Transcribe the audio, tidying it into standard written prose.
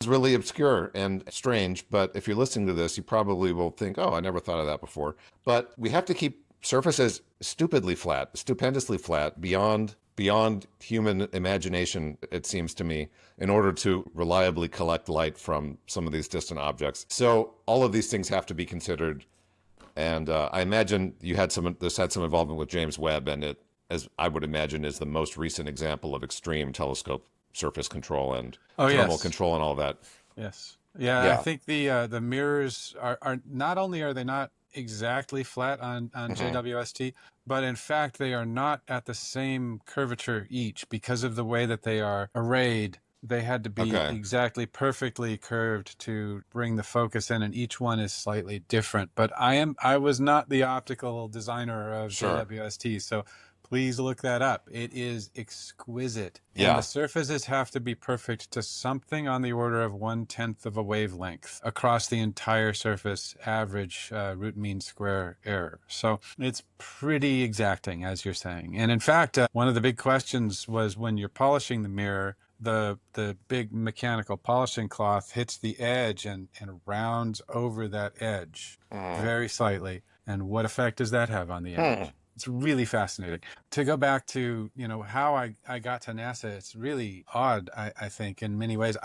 It's really obscure and strange, but if you're listening to this, you probably will think, oh, I never thought of that before. But we have to keep surfaces stupidly flat, stupendously flat, beyond human imagination, it seems to me, in order to reliably collect light from some of these distant objects. So all of these things have to be considered. And I imagine this had some involvement with James Webb, and it, as I would imagine, is the most recent example of extreme telescope surface control and Oh, thermal yes. control and all that. Yes. Yeah, I Yeah. think the mirrors are not only are they not exactly flat on Hmm. JWST, but in fact they are not at the same curvature each because of the way that they are arrayed. They had to be Okay. exactly perfectly curved to bring the focus in, and each one is slightly different. But I was not the optical designer of Sure. JWST, so please look that up. It is exquisite. And the Yeah. surfaces have to be perfect to something on the order of 1/10 of a wavelength across the entire surface, average root mean square error. So it's pretty exacting, as you're saying. And in fact, one of the big questions was when you're polishing the mirror, the big mechanical polishing cloth hits the edge and rounds over that edge Mm. very slightly. And what effect does that have on the Hmm. image? It's really fascinating. To go back to, how I got to NASA, it's really odd, I think, in many ways.